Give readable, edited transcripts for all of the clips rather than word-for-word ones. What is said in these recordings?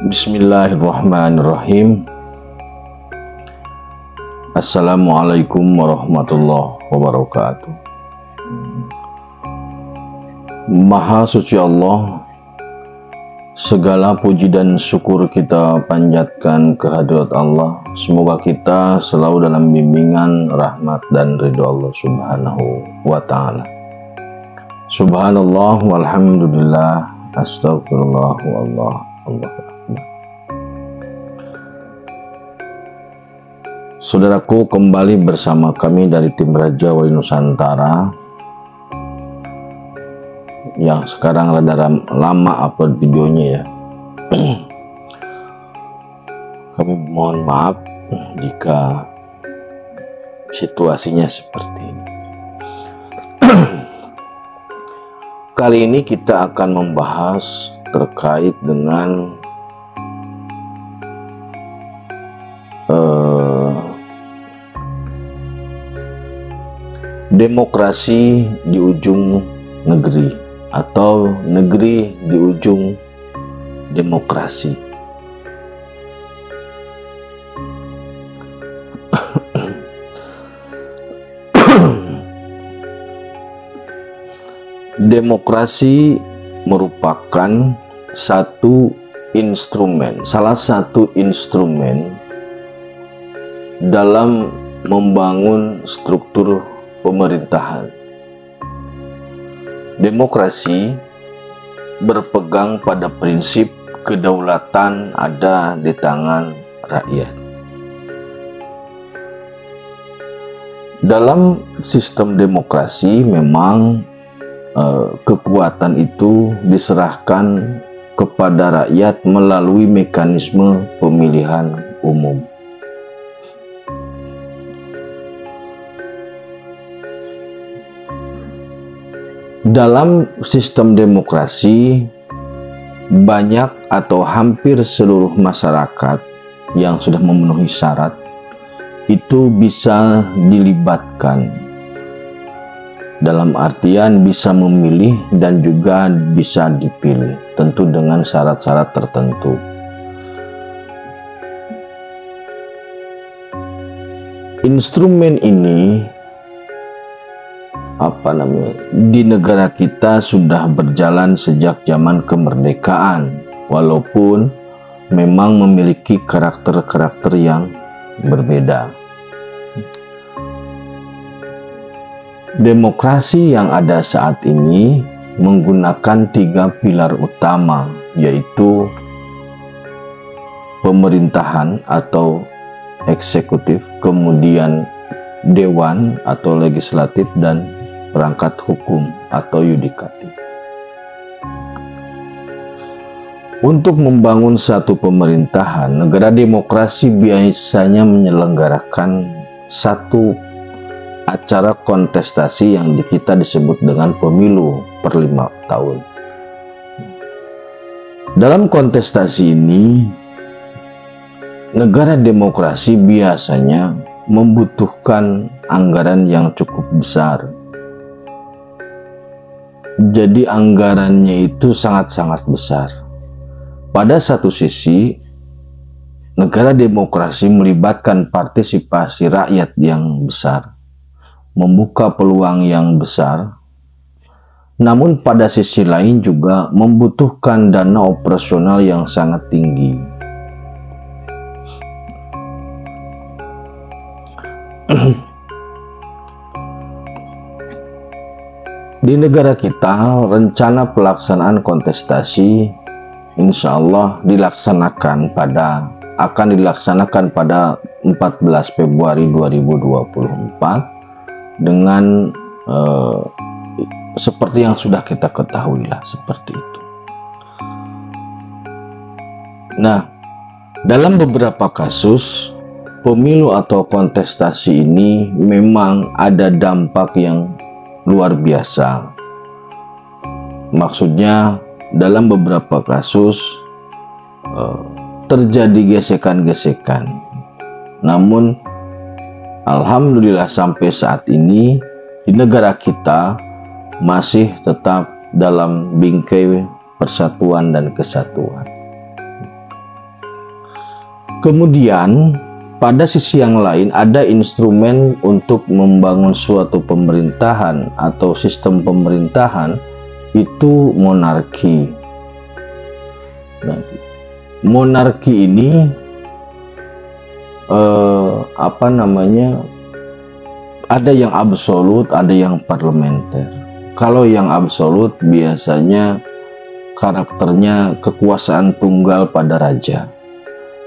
Bismillahirrahmanirrahim. Assalamualaikum warahmatullahi wabarakatuh. Maha suci Allah, segala puji dan syukur kita panjatkan kehadirat Allah. Semoga kita selalu dalam bimbingan, rahmat dan ridho Allah subhanahu wa ta'ala. Subhanallah walhamdulillah, astagfirullah wallah, Allah. Saudaraku, kembali bersama kami dari tim Raja Wali Nusantara yang sekarang rada lama upload videonya ya. Kami mohon maaf jika situasinya seperti ini. Kali ini kita akan membahas terkait dengan demokrasi di ujung negeri atau negeri di ujung demokrasi. Demokrasi merupakan salah satu instrumen dalam membangun struktur pemerintahan. Demokrasi berpegang pada prinsip kedaulatan ada di tangan rakyat. Dalam sistem demokrasi memang kekuatan itu diserahkan kepada rakyat melalui mekanisme pemilihan umum. Dalam sistem demokrasi, banyak atau hampir seluruh masyarakat yang sudah memenuhi syarat itu bisa dilibatkan. Dalam artian bisa memilih dan juga bisa dipilih, tentu dengan syarat-syarat tertentu. Instrumen ini di negara kita sudah berjalan sejak zaman kemerdekaan, walaupun memang memiliki karakter-karakter yang berbeda. Demokrasi yang ada saat ini menggunakan 3 pilar utama, yaitu pemerintahan atau eksekutif, kemudian dewan atau legislatif, dan perangkat hukum atau yudikatif. Untuk membangun satu pemerintahan, negara demokrasi biasanya menyelenggarakan satu acara kontestasi yang kita disebut dengan pemilu per 5 tahun. Dalam kontestasi ini, negara demokrasi biasanya membutuhkan anggaran yang cukup besar. Jadi anggarannya itu sangat-sangat besar. Pada satu sisi, negara demokrasi melibatkan partisipasi rakyat yang besar, membuka peluang yang besar, namun pada sisi lain juga membutuhkan dana operasional yang sangat tinggi. Di negara kita, rencana pelaksanaan kontestasi insya Allah akan dilaksanakan pada 14 Februari 2024 dengan seperti yang sudah kita ketahui lah, seperti itu. Nah, dalam beberapa kasus pemilu atau kontestasi ini memang ada dampak yang luar biasa. Maksudnya dalam beberapa kasus terjadi gesekan-gesekan. Namun alhamdulillah sampai saat ini di negara kita masih tetap dalam bingkai persatuan dan kesatuan. Kemudian pada sisi yang lain ada instrumen untuk membangun suatu pemerintahan atau sistem pemerintahan, itu monarki. Nah, monarki ini ada yang absolut, ada yang parlementer. Kalau yang absolut biasanya karakternya kekuasaan tunggal pada raja.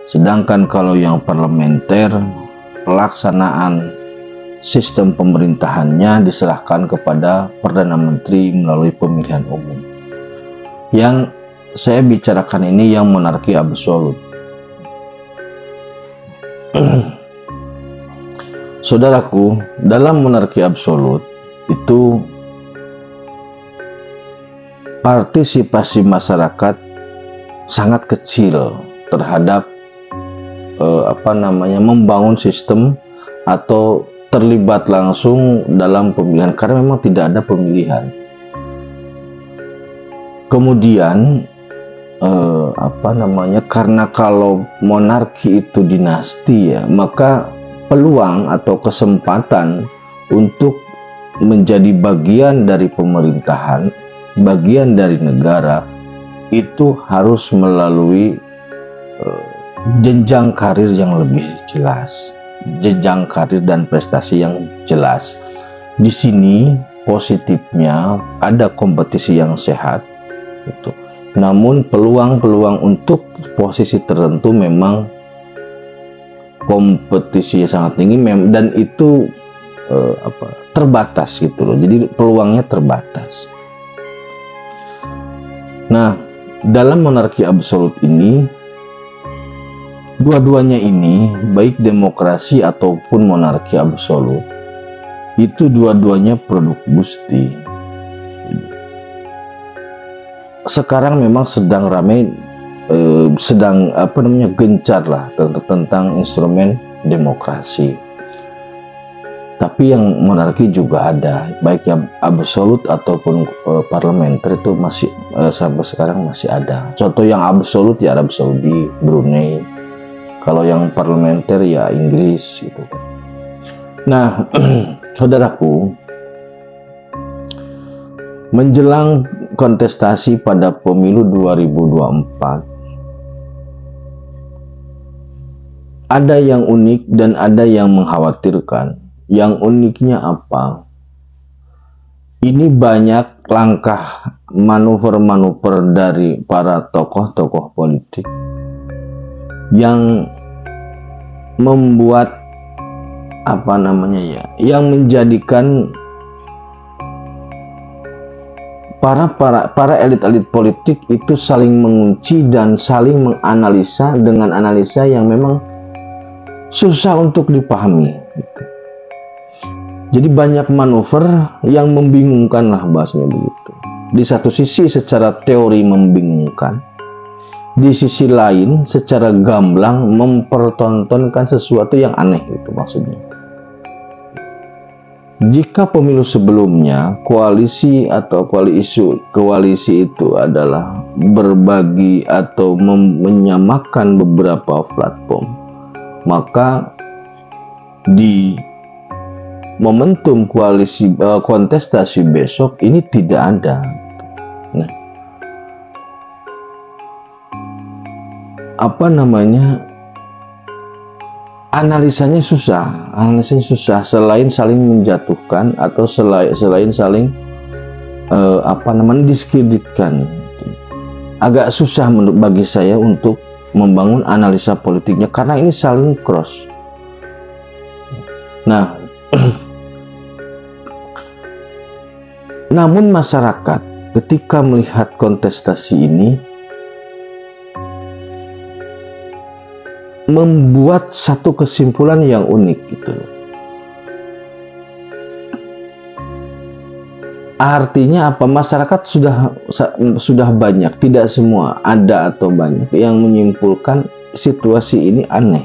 Sedangkan kalau yang parlementer, pelaksanaan sistem pemerintahannya diserahkan kepada Perdana Menteri melalui pemilihan umum. Yang saya bicarakan ini yang monarki absolut. Saudaraku, dalam monarki absolut itu partisipasi masyarakat sangat kecil terhadap membangun sistem atau terlibat langsung dalam pemilihan, karena memang tidak ada pemilihan. Kemudian karena kalau monarki itu dinasti ya, maka peluang atau kesempatan untuk menjadi bagian dari pemerintahan, bagian dari negara, itu harus melalui jenjang karir yang lebih jelas, jenjang karir dan prestasi yang jelas. Di sini positifnya ada kompetisi yang sehat, gitu. Namun peluang-peluang untuk posisi tertentu memang kompetisi sangat tinggi dan itu terbatas gitu loh. Jadi peluangnya terbatas. Nah, dalam monarki absolut ini, dua-duanya ini, baik demokrasi ataupun monarki absolut, itu dua-duanya produk Gusti. Sekarang memang sedang ramai, gencar lah tentang instrumen demokrasi. Tapi yang monarki juga ada, baik yang absolut ataupun parlementer, itu masih sampai sekarang masih ada. Contoh yang absolut ya Arab Saudi, Brunei. Kalau yang parlementer ya Inggris gitu. Nah, saudaraku, menjelang kontestasi pada pemilu 2024, ada yang unik dan ada yang mengkhawatirkan. Yang uniknya apa? Ini banyak langkah manuver-manuver dari para tokoh-tokoh politik yang membuat yang menjadikan para elit-elit politik itu saling mengunci dan saling menganalisa dengan analisa yang memang susah untuk dipahami gitu. Jadi banyak manuver yang membingungkan lah, bahasanya begitu. Di satu sisi secara teori membingungkan, di sisi lain secara gamblang mempertontonkan sesuatu yang aneh, itu maksudnya. Jika pemilu sebelumnya koalisi itu adalah berbagi atau menyamakan beberapa platform, maka di momentum kontestasi besok ini tidak ada. Nah, analisanya susah selain saling menjatuhkan atau selain saling diskreditkan. Agak susah bagi saya untuk membangun analisa politiknya karena ini saling cross. Nah, namun masyarakat ketika melihat kontestasi ini membuat satu kesimpulan yang unik gitu. Artinya apa? Masyarakat sudah banyak, tidak semua, ada atau banyak yang menyimpulkan situasi ini aneh.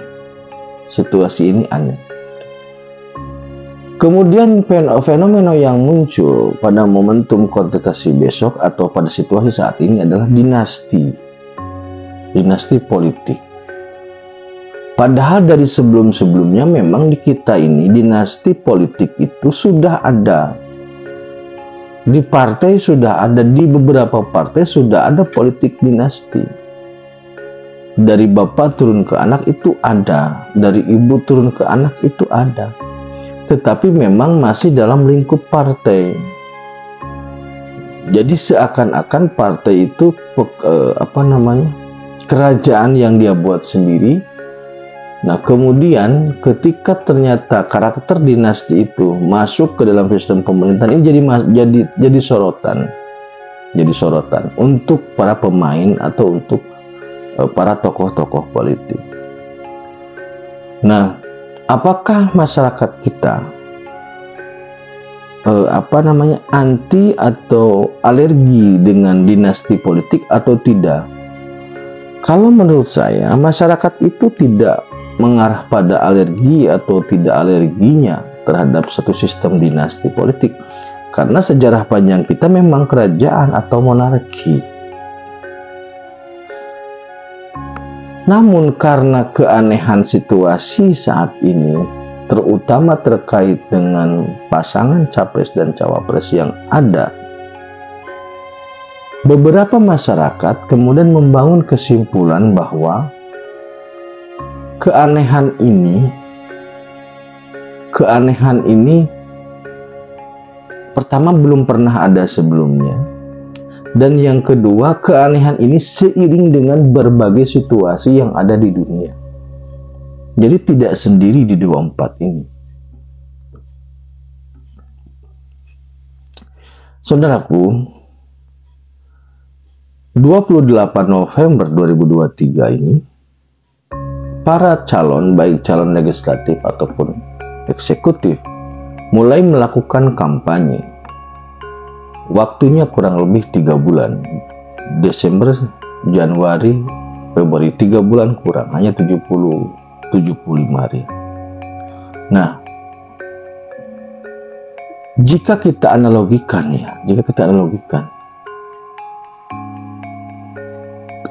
Kemudian fenomena yang muncul pada momentum kontestasi besok atau pada situasi saat ini adalah dinasti politik. Padahal dari sebelum-sebelumnya memang di kita ini dinasti politik itu sudah ada. Di partai sudah ada, di beberapa partai sudah ada politik dinasti. Dari bapak turun ke anak itu ada, dari ibu turun ke anak itu ada. Tetapi memang masih dalam lingkup partai. Jadi seakan-akan partai itu kerajaan yang dia buat sendiri. Nah, kemudian ketika ternyata karakter dinasti itu masuk ke dalam sistem pemerintahan ini jadi sorotan. Jadi sorotan untuk para pemain atau untuk para tokoh-tokoh politik. Nah, apakah masyarakat kita anti atau alergi dengan dinasti politik atau tidak? Kalau menurut saya, masyarakat itu tidak mengarah pada alergi atau tidak alerginya terhadap satu sistem dinasti politik, karena sejarah panjang kita memang kerajaan atau monarki. Namun karena keanehan situasi saat ini, terutama terkait dengan pasangan capres dan cawapres yang ada, beberapa masyarakat kemudian membangun kesimpulan bahwa keanehan ini pertama belum pernah ada sebelumnya, dan yang kedua keanehan ini seiring dengan berbagai situasi yang ada di dunia. Jadi tidak sendiri di 24 ini. Saudaraku, 28 November 2023 ini para calon, baik calon legislatif ataupun eksekutif, mulai melakukan kampanye. Waktunya kurang lebih 3 bulan. Desember, Januari, Februari, 3 bulan kurang, hanya 75 hari. Nah, jika kita analogikan,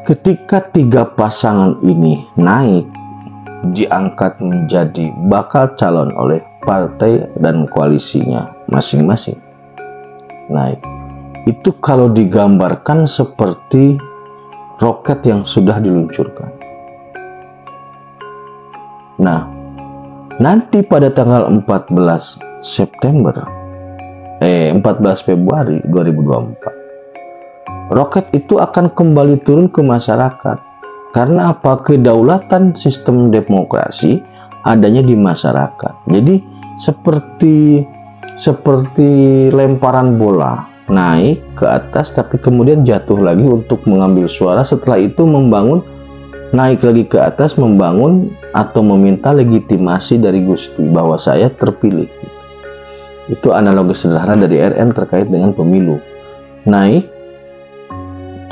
ketika 3 pasangan ini naik, diangkat menjadi bakal calon oleh partai dan koalisinya masing-masing naik, itu kalau digambarkan seperti roket yang sudah diluncurkan. Nah, nanti pada tanggal 14 Februari 2024, roket itu akan kembali turun ke masyarakat. Karena apa? Kedaulatan sistem demokrasi adanya di masyarakat. Jadi seperti lemparan bola, naik ke atas tapi kemudian jatuh lagi untuk mengambil suara. Setelah itu naik lagi ke atas, membangun atau meminta legitimasi dari Gusti bahwa saya terpilih. Itu analogi sederhana dari RN terkait dengan pemilu. Naik,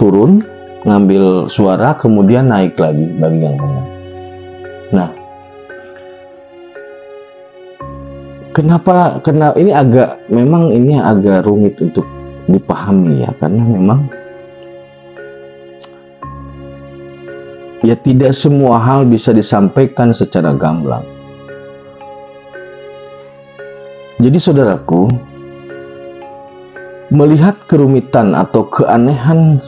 turun, ngambil suara, kemudian naik lagi bagi yang menang. Nah, kenapa ini agak rumit untuk dipahami ya, karena memang ya tidak semua hal bisa disampaikan secara gamblang. Jadi saudaraku, melihat kerumitan atau keanehan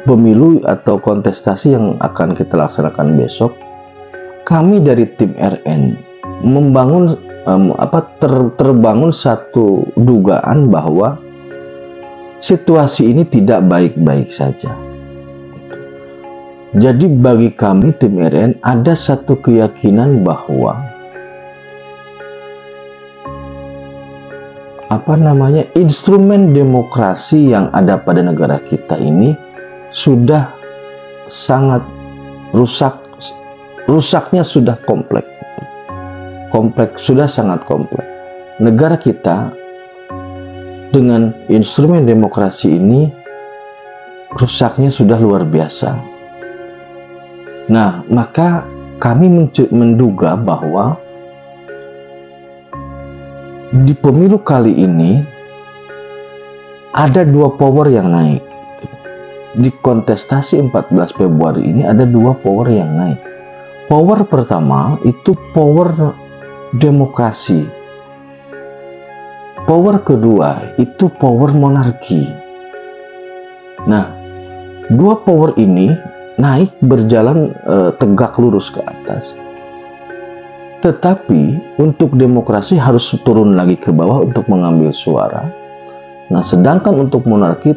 pemilu atau kontestasi yang akan kita laksanakan besok, kami dari tim RN membangun terbangun satu dugaan bahwa situasi ini tidak baik-baik saja. Jadi bagi kami tim RN ada satu keyakinan bahwa instrumen demokrasi yang ada pada negara kita ini sudah sangat rusaknya sudah kompleks, sudah sangat kompleks. Negara kita dengan instrumen demokrasi ini rusaknya sudah luar biasa. Nah, maka kami menduga bahwa di pemilu kali ini ada 2 power yang naik. Di kontestasi 14 Februari ini ada 2 power yang naik. Power pertama itu power demokrasi. Power kedua itu power monarki. Nah, dua power ini naik berjalan tegak lurus ke atas. Tetapi untuk demokrasi harus turun lagi ke bawah untuk mengambil suara. Nah, sedangkan untuk monarki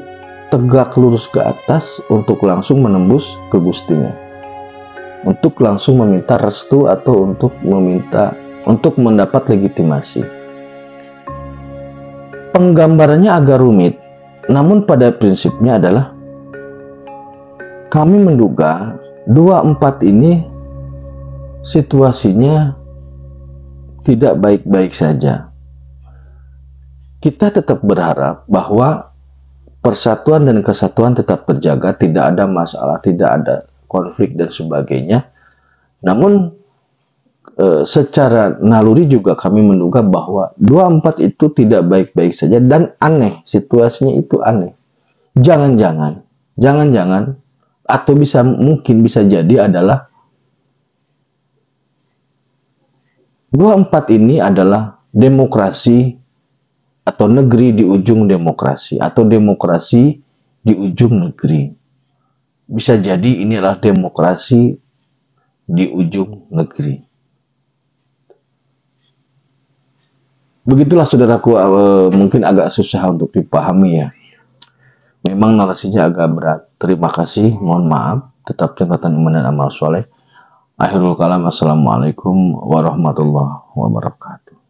tegak lurus ke atas untuk langsung menembus ke gustinya, untuk langsung meminta restu atau untuk mendapat legitimasi. Penggambarannya agak rumit, namun pada prinsipnya adalah kami menduga 24 ini situasinya tidak baik-baik saja. Kita tetap berharap bahwa persatuan dan kesatuan tetap terjaga, tidak ada masalah, tidak ada konflik dan sebagainya. Namun secara naluri juga kami menduga bahwa 24 itu tidak baik-baik saja dan aneh, situasinya itu aneh. Jangan-jangan atau mungkin bisa jadi adalah 24 ini adalah demokrasi atau negeri di ujung demokrasi, atau demokrasi di ujung negeri. Bisa jadi ini adalah demokrasi di ujung negeri. Begitulah saudaraku, mungkin agak susah untuk dipahami ya. Memang narasinya agak berat. Terima kasih, mohon maaf. Tetap tingkatkan iman dan amal soleh. Akhirul kalam, assalamualaikum warahmatullahi wabarakatuh.